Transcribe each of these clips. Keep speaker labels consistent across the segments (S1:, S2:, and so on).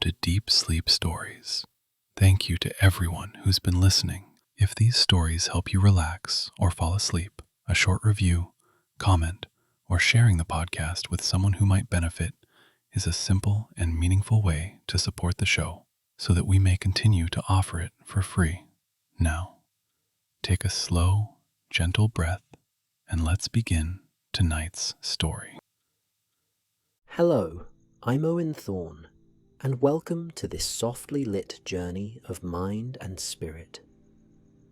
S1: to Deep Sleep Stories. Thank you to everyone who's been listening. If these stories help you relax or fall asleep, a short review, comment, or sharing the podcast with someone who might benefit is a simple and meaningful way to support the show so that we may continue to offer it for free. Now, take a slow, gentle breath and let's begin tonight's story.
S2: Hello, I'm Owen Thorne, and welcome to this softly lit journey of mind and spirit.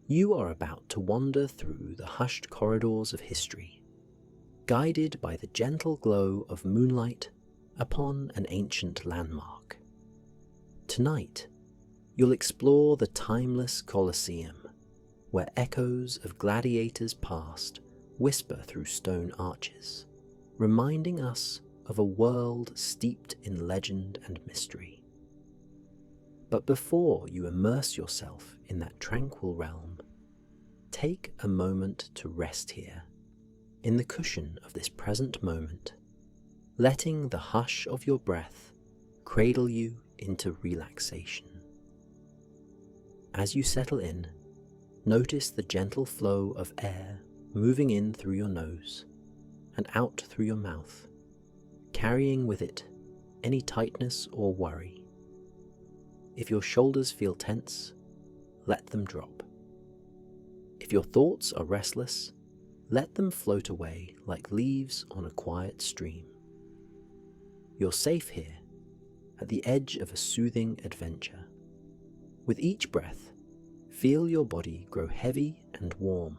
S2: You are about to wander through the hushed corridors of history, guided by the gentle glow of moonlight upon an ancient landmark. Tonight, you'll explore the timeless Colosseum, where echoes of gladiators past whisper through stone arches, reminding us of a world steeped in legend and mystery. But before you immerse yourself in that tranquil realm, take a moment to rest here, in the cushion of this present moment, letting the hush of your breath cradle you into relaxation. As you settle in, notice the gentle flow of air moving in through your nose and out through your mouth, carrying with it any tightness or worry. If your shoulders feel tense, let them drop. If your thoughts are restless, let them float away like leaves on a quiet stream. You're safe here, at the edge of a soothing adventure. With each breath, feel your body grow heavy and warm.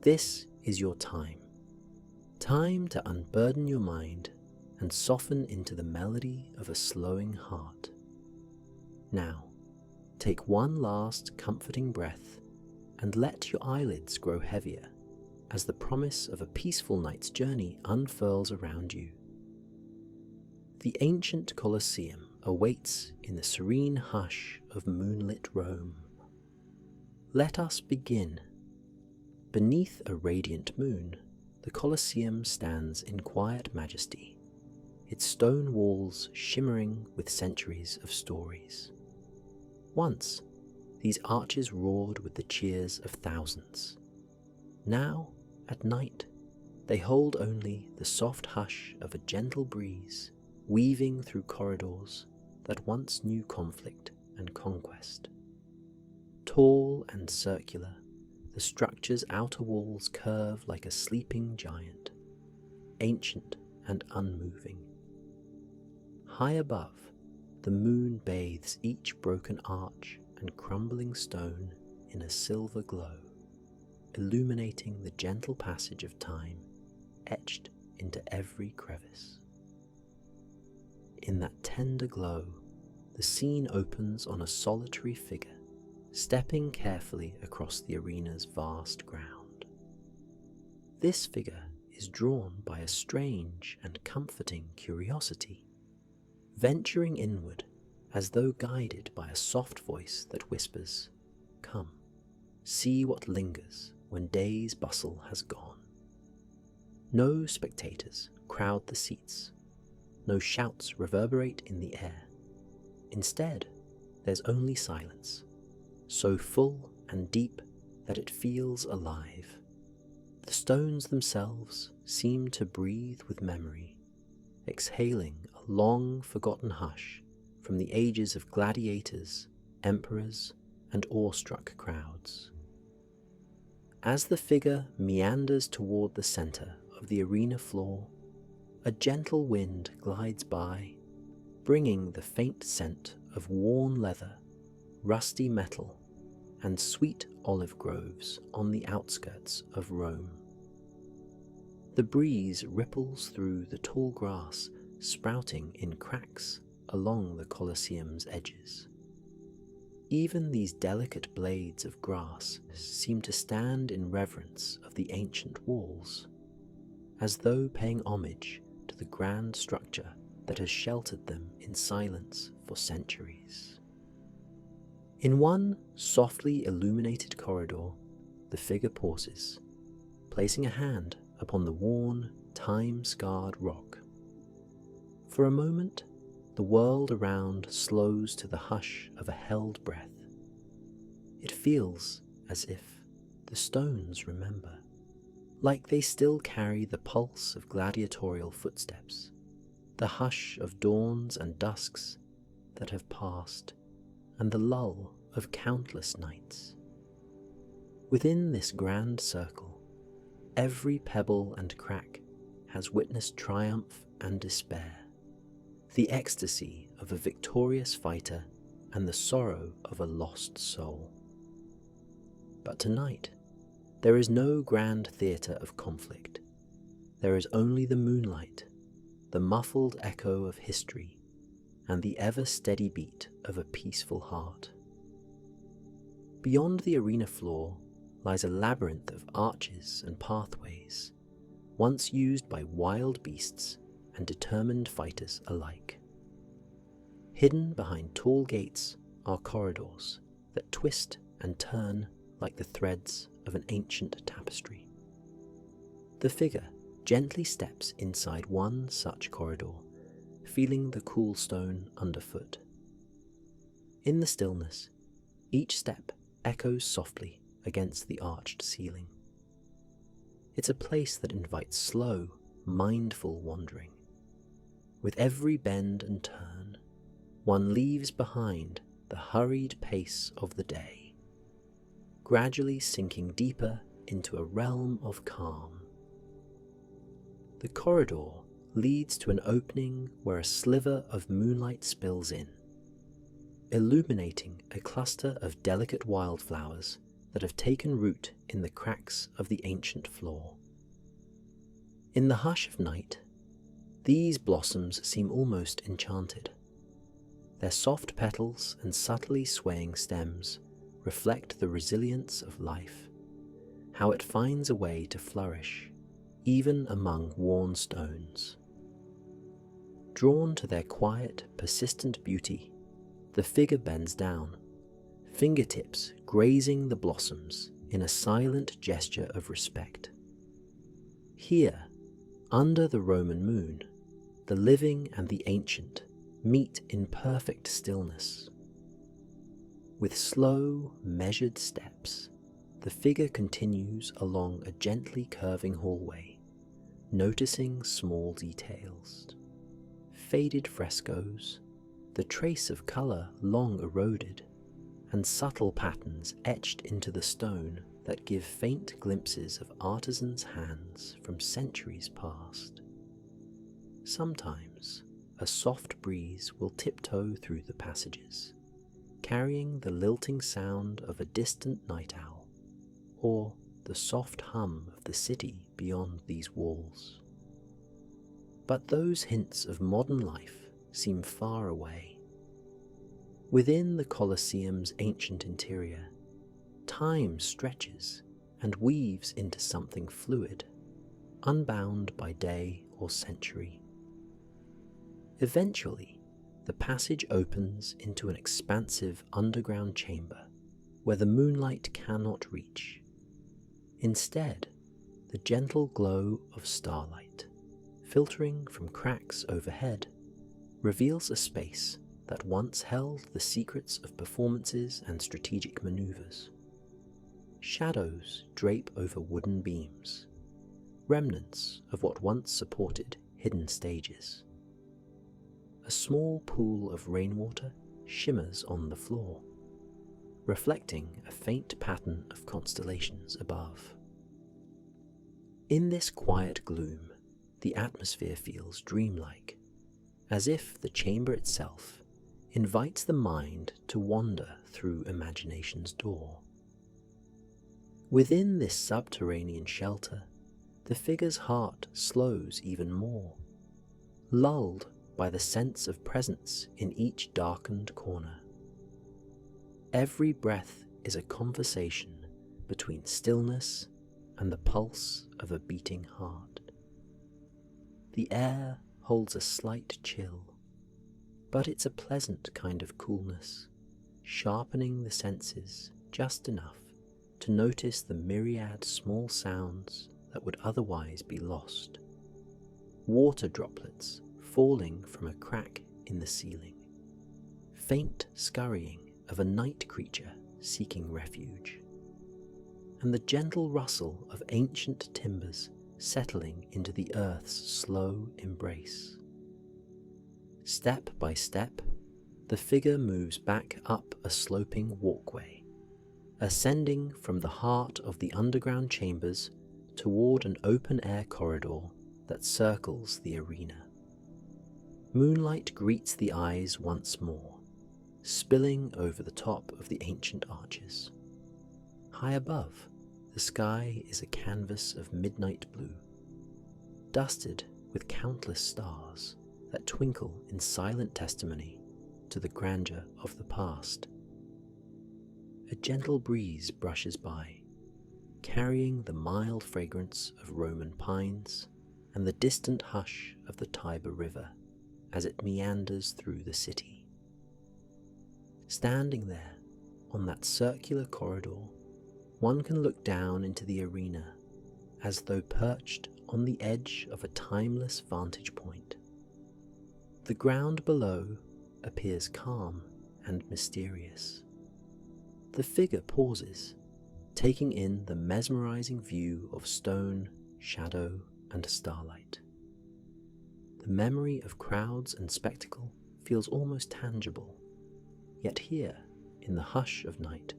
S2: This is your time. Time to unburden your mind and soften into the melody of a slowing heart. Now, take one last comforting breath and let your eyelids grow heavier as the promise of a peaceful night's journey unfurls around you. The ancient Colosseum awaits in the serene hush of moonlit Rome. Let us begin. Beneath a radiant moon, the Colosseum stands in quiet majesty, its stone walls shimmering with centuries of stories. Once, these arches roared with the cheers of thousands. Now, at night, they hold only the soft hush of a gentle breeze weaving through corridors that once knew conflict and conquest. Tall and circular, the structure's outer walls curve like a sleeping giant, ancient and unmoving. High above, the moon bathes each broken arch and crumbling stone in a silver glow, illuminating the gentle passage of time etched into every crevice. In that tender glow, the scene opens on a solitary figure stepping carefully across the arena's vast ground. This figure is drawn by a strange and comforting curiosity, venturing inward as though guided by a soft voice that whispers, "Come, see what lingers when day's bustle has gone." No spectators crowd the seats, no shouts reverberate in the air. Instead, there's only silence, so full and deep that it feels alive. The stones themselves seem to breathe with memory, exhaling a long-forgotten hush from the ages of gladiators, emperors, and awestruck crowds. As the figure meanders toward the center of the arena floor, a gentle wind glides by, bringing the faint scent of worn leather, rusty metal, and sweet olive groves on the outskirts of Rome. The breeze ripples through the tall grass sprouting in cracks along the Colosseum's edges. Even these delicate blades of grass seem to stand in reverence of the ancient walls, as though paying homage to the grand structure that has sheltered them in silence for centuries. In one softly illuminated corridor, the figure pauses, placing a hand upon the worn, time-scarred rock. For a moment, the world around slows to the hush of a held breath. It feels as if the stones remember, like they still carry the pulse of gladiatorial footsteps, the hush of dawns and dusks that have passed, and the lull of countless nights. Within this grand circle, every pebble and crack has witnessed triumph and despair, the ecstasy of a victorious fighter and the sorrow of a lost soul. But tonight, there is no grand theatre of conflict. There is only the moonlight, the muffled echo of history, and the ever-steady beat of a peaceful heart. Beyond the arena floor lies a labyrinth of arches and pathways, once used by wild beasts and determined fighters alike. Hidden behind tall gates are corridors that twist and turn like the threads of an ancient tapestry. The figure gently steps inside one such corridor, feeling the cool stone underfoot. In the stillness, each step echoes softly against the arched ceiling. It's a place that invites slow, mindful wandering. With every bend and turn, one leaves behind the hurried pace of the day, gradually sinking deeper into a realm of calm. The corridor leads to an opening where a sliver of moonlight spills in, illuminating a cluster of delicate wildflowers that have taken root in the cracks of the ancient floor. In the hush of night, these blossoms seem almost enchanted. Their soft petals and subtly swaying stems reflect the resilience of life, how it finds a way to flourish, even among worn stones. Drawn to their quiet, persistent beauty, the figure bends down, fingertips grazing the blossoms in a silent gesture of respect. Here, under the Roman moon, the living and the ancient meet in perfect stillness. With slow, measured steps, the figure continues along a gently curving hallway, noticing small details. Faded frescoes, the trace of colour long eroded, and subtle patterns etched into the stone that give faint glimpses of artisans' hands from centuries past. Sometimes, a soft breeze will tiptoe through the passages, carrying the lilting sound of a distant night owl, or the soft hum of the city beyond these walls. But those hints of modern life seem far away. Within the Colosseum's ancient interior, time stretches and weaves into something fluid, unbound by day or century. Eventually, the passage opens into an expansive underground chamber where the moonlight cannot reach. Instead, the gentle glow of starlight, filtering from cracks overhead, reveals a space that once held the secrets of performances and strategic maneuvers. Shadows drape over wooden beams, remnants of what once supported hidden stages. A small pool of rainwater shimmers on the floor, reflecting a faint pattern of constellations above. In this quiet gloom, the atmosphere feels dreamlike, as if the chamber itself invites the mind to wander through imagination's door. Within this subterranean shelter, the figure's heart slows even more, lulled by the sense of presence in each darkened corner. Every breath is a conversation between stillness and the pulse of a beating heart. The air holds a slight chill, but it's a pleasant kind of coolness, sharpening the senses just enough to notice the myriad small sounds that would otherwise be lost. Water droplets falling from a crack in the ceiling, faint scurrying of a night creature seeking refuge, and the gentle rustle of ancient timbers settling into the earth's slow embrace. Step by step, the figure moves back up a sloping walkway, ascending from the heart of the underground chambers toward an open-air corridor that circles the arena. Moonlight greets the eyes once more, spilling over the top of the ancient arches. High above, the sky is a canvas of midnight blue, dusted with countless stars that twinkle in silent testimony to the grandeur of the past. A gentle breeze brushes by, carrying the mild fragrance of Roman pines and the distant hush of the Tiber River as it meanders through the city. Standing there on that circular corridor, one can look down into the arena as though perched on the edge of a timeless vantage point. The ground below appears calm and mysterious. The figure pauses, taking in the mesmerizing view of stone, shadow, and starlight. The memory of crowds and spectacle feels almost tangible, yet here, in the hush of night,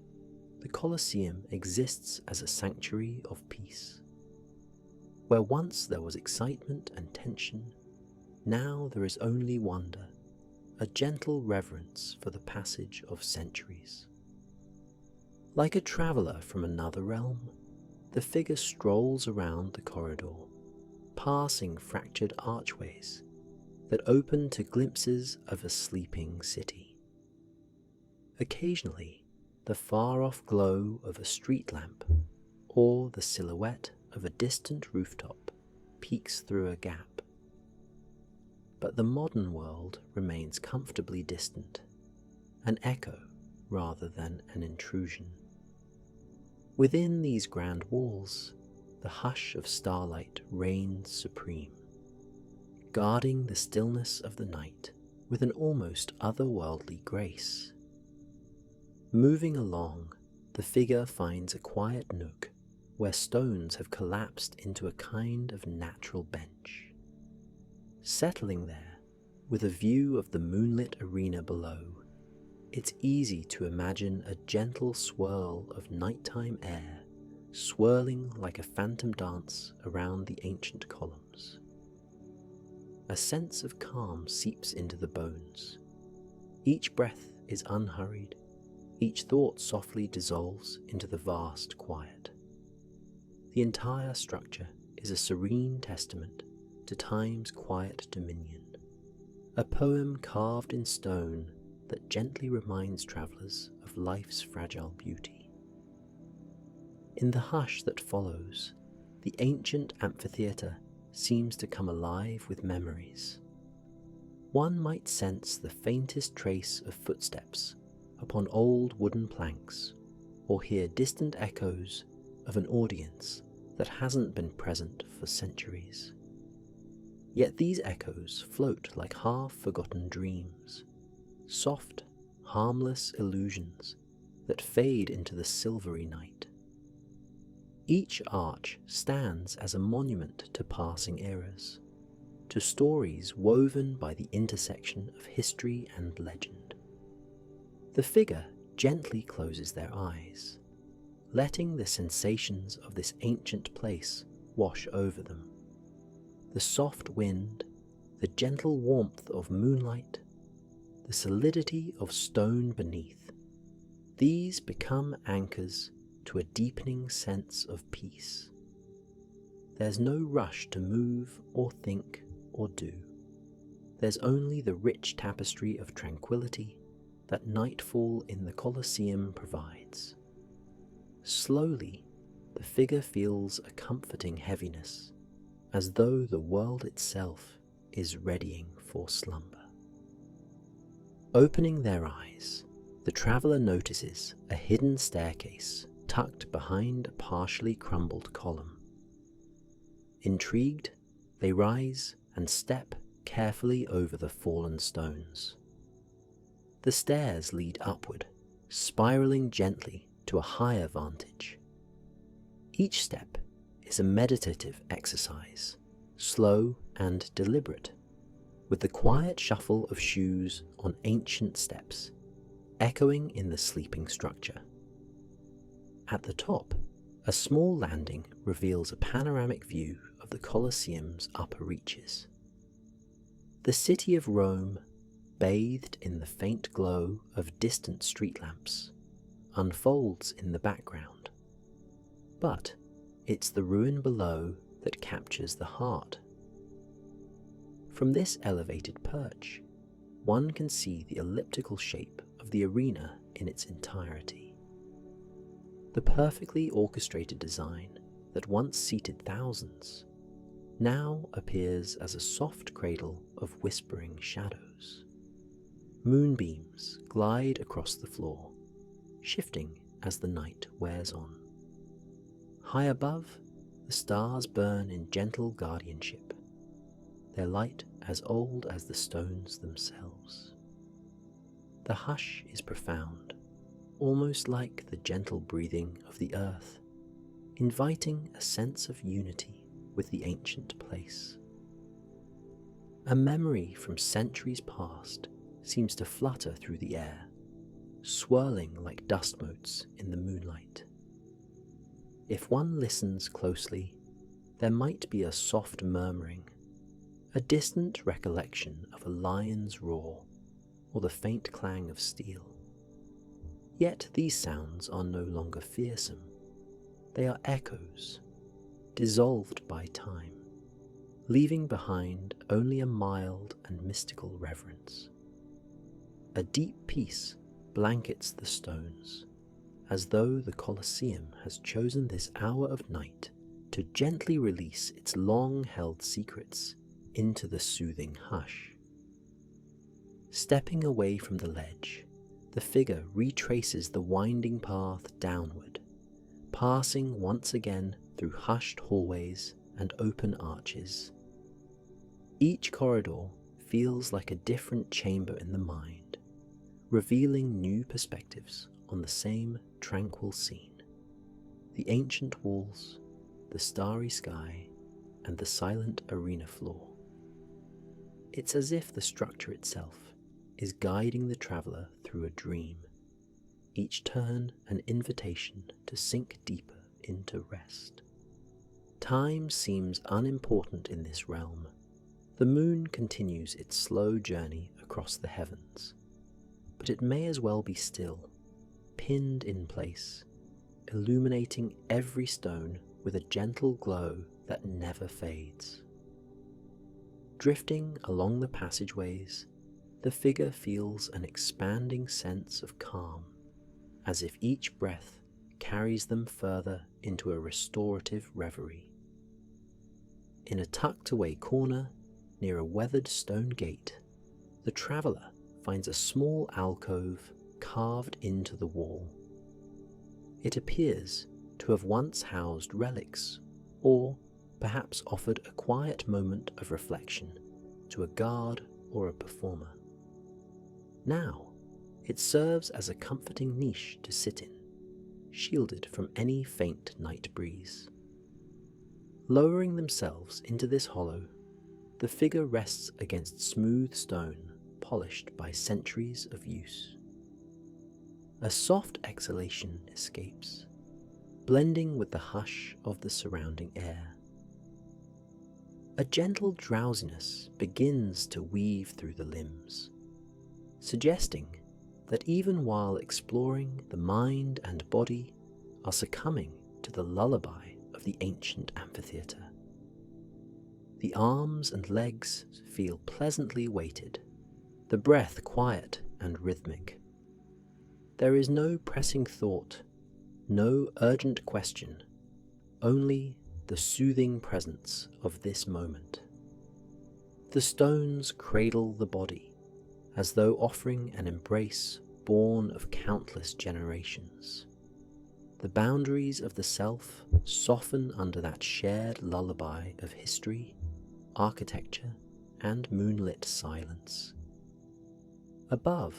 S2: the Colosseum exists as a sanctuary of peace. Where once there was excitement and tension, now there is only wonder, a gentle reverence for the passage of centuries. Like a traveller from another realm, the figure strolls around the corridor, passing fractured archways that open to glimpses of a sleeping city. Occasionally, the far-off glow of a street lamp or the silhouette of a distant rooftop peeks through a gap. But the modern world remains comfortably distant, an echo rather than an intrusion. Within these grand walls, the hush of starlight reigns supreme, guarding the stillness of the night with an almost otherworldly grace. Moving along, the figure finds a quiet nook where stones have collapsed into a kind of natural bench. Settling there, with a view of the moonlit arena below, it's easy to imagine a gentle swirl of nighttime air swirling like a phantom dance around the ancient columns. A sense of calm seeps into the bones. Each breath is unhurried, each thought softly dissolves into the vast quiet. The entire structure is a serene testament to time's quiet dominion, a poem carved in stone that gently reminds travellers of life's fragile beauty. In the hush that follows, the ancient amphitheatre seems to come alive with memories. One might sense the faintest trace of footsteps upon old wooden planks, or hear distant echoes of an audience that hasn't been present for centuries. Yet these echoes float like half-forgotten dreams, soft, harmless illusions that fade into the silvery night. Each arch stands as a monument to passing eras, to stories woven by the intersection of history and legend. The figure gently closes their eyes, letting the sensations of this ancient place wash over them. The soft wind, the gentle warmth of moonlight, the solidity of stone beneath, these become anchors to a deepening sense of peace. There's no rush to move or think or do. There's only the rich tapestry of tranquility that nightfall in the Colosseum provides. Slowly, the figure feels a comforting heaviness, as though the world itself is readying for slumber. Opening their eyes, the traveller notices a hidden staircase tucked behind a partially crumbled column. Intrigued, they rise and step carefully over the fallen stones. The stairs lead upward, spiraling gently to a higher vantage. Each step is a meditative exercise, slow and deliberate, with the quiet shuffle of shoes on ancient steps echoing in the sleeping structure. At the top, a small landing reveals a panoramic view of the Colosseum's upper reaches. The city of Rome, bathed in the faint glow of distant street lamps, unfolds in the background. But it's the ruin below that captures the heart. From this elevated perch, one can see the elliptical shape of the arena in its entirety. The perfectly orchestrated design that once seated thousands now appears as a soft cradle of whispering shadows. Moonbeams glide across the floor, shifting as the night wears on. High above, the stars burn in gentle guardianship, their light as old as the stones themselves. The hush is profound, almost like the gentle breathing of the earth, inviting a sense of unity with the ancient place. A memory from centuries past seems to flutter through the air, swirling like dust motes in the moonlight. If one listens closely, there might be a soft murmuring, a distant recollection of a lion's roar or the faint clang of steel. Yet these sounds are no longer fearsome. They are echoes, dissolved by time, leaving behind only a mild and mystical reverence. A deep peace blankets the stones, as though the Colosseum has chosen this hour of night to gently release its long-held secrets into the soothing hush. Stepping away from the ledge, the figure retraces the winding path downward, passing once again through hushed hallways and open arches. Each corridor feels like a different chamber in the mind, revealing new perspectives on the same tranquil scene. The ancient walls, the starry sky, and the silent arena floor. It's as if the structure itself is guiding the traveller through a dream, each turn an invitation to sink deeper into rest. Time seems unimportant in this realm. The moon continues its slow journey across the heavens, but it may as well be still, pinned in place, illuminating every stone with a gentle glow that never fades. Drifting along the passageways, the figure feels an expanding sense of calm, as if each breath carries them further into a restorative reverie. In a tucked-away corner near a weathered stone gate, the traveller finds a small alcove carved into the wall. It appears to have once housed relics, or perhaps offered a quiet moment of reflection to a guard or a performer. Now, it serves as a comforting niche to sit in, shielded from any faint night breeze. Lowering themselves into this hollow, the figure rests against smooth stone polished by centuries of use. A soft exhalation escapes, blending with the hush of the surrounding air. A gentle drowsiness begins to weave through the limbs, suggesting that even while exploring, the mind and body are succumbing to the lullaby of the ancient amphitheatre. The arms and legs feel pleasantly weighted, the breath quiet and rhythmic. There is no pressing thought, no urgent question, only the soothing presence of this moment. The stones cradle the body, as though offering an embrace born of countless generations. The boundaries of the self soften under that shared lullaby of history, architecture, and moonlit silence. Above,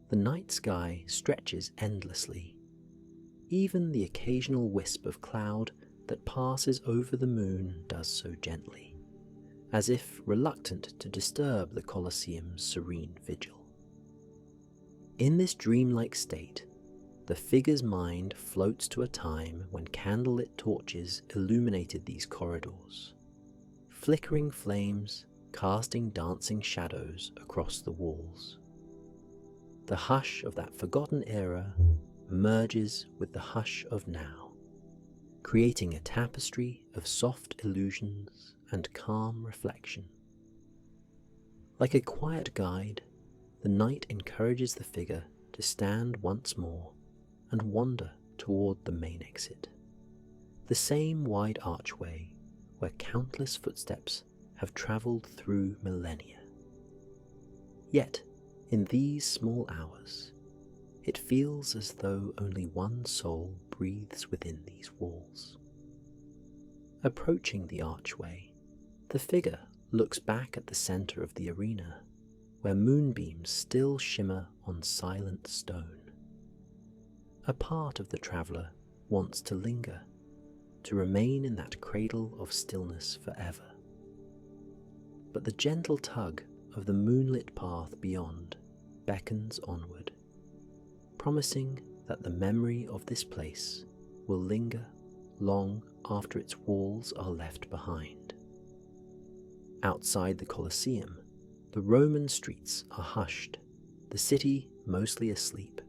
S2: the night sky stretches endlessly. Even the occasional wisp of cloud that passes over the moon does so gently, as if reluctant to disturb the Colosseum's serene vigil. In this dreamlike state, the figure's mind floats to a time when candlelit torches illuminated these corridors, flickering flames casting dancing shadows across the walls. The hush of that forgotten era merges with the hush of now, creating a tapestry of soft illusions and calm reflection. Like a quiet guide, the night encourages the figure to stand once more and wander toward the main exit, the same wide archway where countless footsteps have travelled through millennia. Yet, in these small hours, it feels as though only one soul breathes within these walls. Approaching the archway, the figure looks back at the centre of the arena, where moonbeams still shimmer on silent stone. A part of the traveller wants to linger, to remain in that cradle of stillness forever. But the gentle tug of the moonlit path beyond beckons onward, promising that the memory of this place will linger long after its walls are left behind. Outside the Colosseum, the Roman streets are hushed, the city mostly asleep.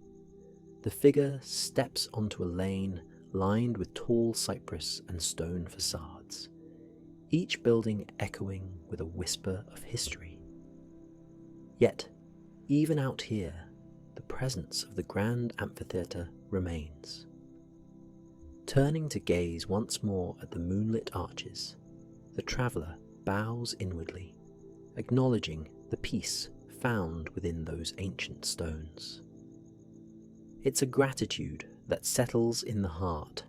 S2: The figure steps onto a lane lined with tall cypress and stone facades, each building echoing with a whisper of history. Yet, even out here, the presence of the grand amphitheatre remains. Turning to gaze once more at the moonlit arches, the traveller bows inwardly, acknowledging the peace found within those ancient stones. It's a gratitude that settles in the heart,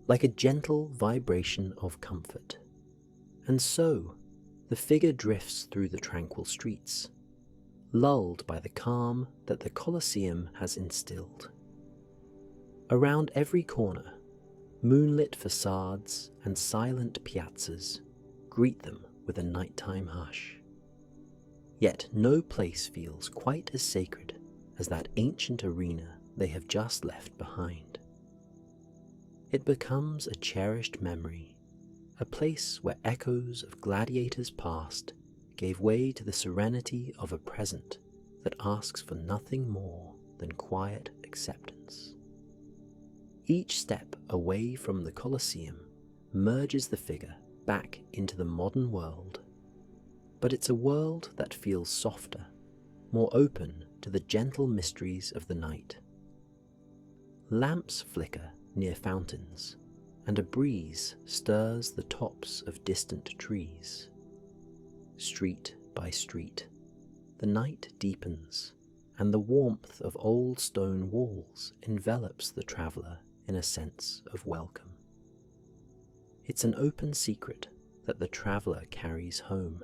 S2: like a gentle vibration of comfort. And so, the figure drifts through the tranquil streets, lulled by the calm that the Colosseum has instilled. Around every corner, moonlit facades and silent piazzas greet them with a nighttime hush. Yet no place feels quite as sacred as that ancient arena they have just left behind. It becomes a cherished memory, a place where echoes of gladiators past gave way to the serenity of a present that asks for nothing more than quiet acceptance. Each step away from the Colosseum merges the figure back into the modern world, but it's a world that feels softer, more open to the gentle mysteries of the night. Lamps flicker near fountains, and a breeze stirs the tops of distant trees. Street by street, the night deepens, and the warmth of old stone walls envelops the traveller in a sense of welcome. It's an open secret that the traveller carries home,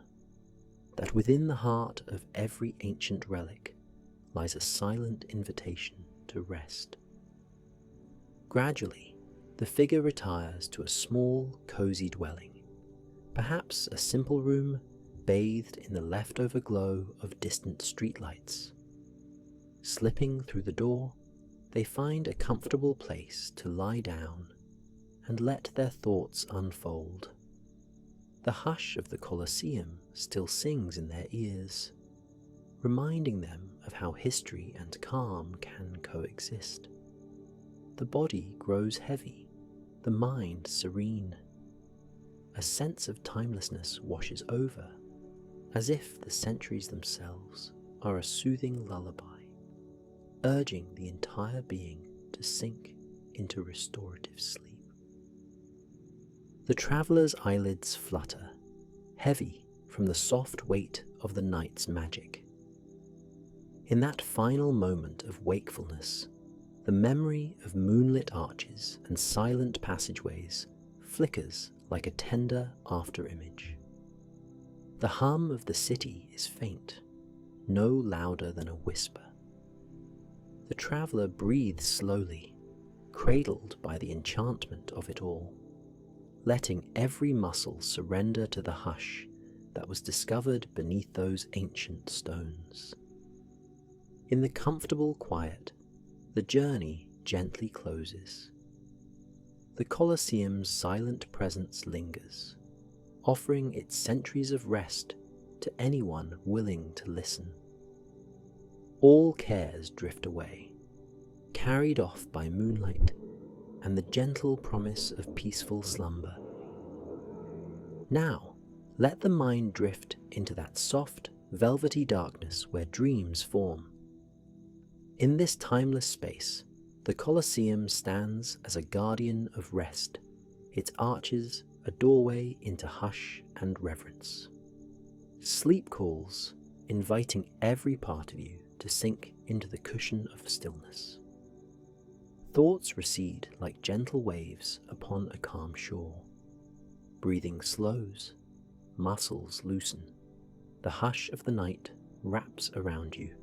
S2: that within the heart of every ancient relic lies a silent invitation to rest. Gradually, the figure retires to a small, cozy dwelling, perhaps a simple room bathed in the leftover glow of distant streetlights. Slipping through the door, they find a comfortable place to lie down and let their thoughts unfold. The hush of the Colosseum still sings in their ears, reminding them of how history and calm can coexist. The body grows heavy, the mind serene. A sense of timelessness washes over, as if the centuries themselves are a soothing lullaby, urging the entire being to sink into restorative sleep. The traveller's eyelids flutter, heavy from the soft weight of the night's magic. In that final moment of wakefulness, the memory of moonlit arches and silent passageways flickers like a tender after-image. The hum of the city is faint, no louder than a whisper. The traveller breathes slowly, cradled by the enchantment of it all, letting every muscle surrender to the hush that was discovered beneath those ancient stones. In the comfortable quiet, the journey gently closes. The Colosseum's silent presence lingers, offering its centuries of rest to anyone willing to listen. All cares drift away, carried off by moonlight and the gentle promise of peaceful slumber. Now, let the mind drift into that soft, velvety darkness where dreams form. In this timeless space, the Colosseum stands as a guardian of rest, its arches a doorway into hush and reverence. Sleep calls, inviting every part of you to sink into the cushion of stillness. Thoughts recede like gentle waves upon a calm shore. Breathing slows, muscles loosen. The hush of the night wraps around you,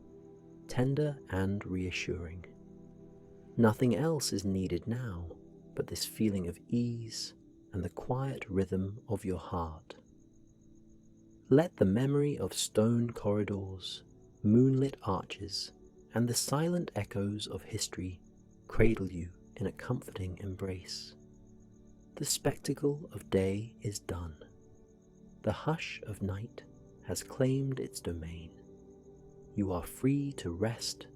S2: tender and reassuring. Nothing else is needed now but this feeling of ease and the quiet rhythm of your heart. Let the memory of stone corridors, moonlit arches, and the silent echoes of history cradle you in a comforting embrace. The spectacle of day is done. The hush of night has claimed its domain. You are free to rest,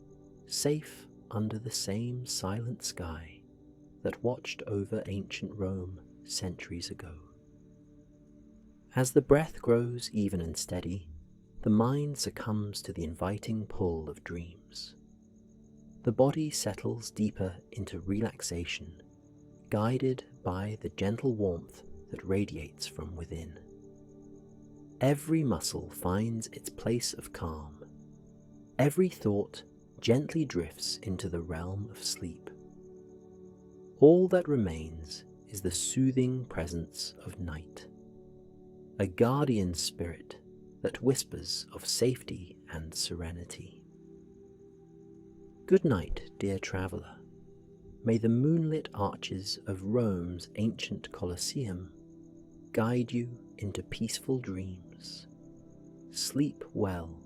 S2: safe under the same silent sky that watched over ancient Rome centuries ago. As the breath grows even and steady, the mind succumbs to the inviting pull of dreams. The body settles deeper into relaxation, guided by the gentle warmth that radiates from within. Every muscle finds its place of calm. Every thought gently drifts into the realm of sleep. All that remains is the soothing presence of night, a guardian spirit that whispers of safety and serenity. Good night, dear traveller. May the moonlit arches of Rome's ancient Colosseum guide you into peaceful dreams. Sleep well,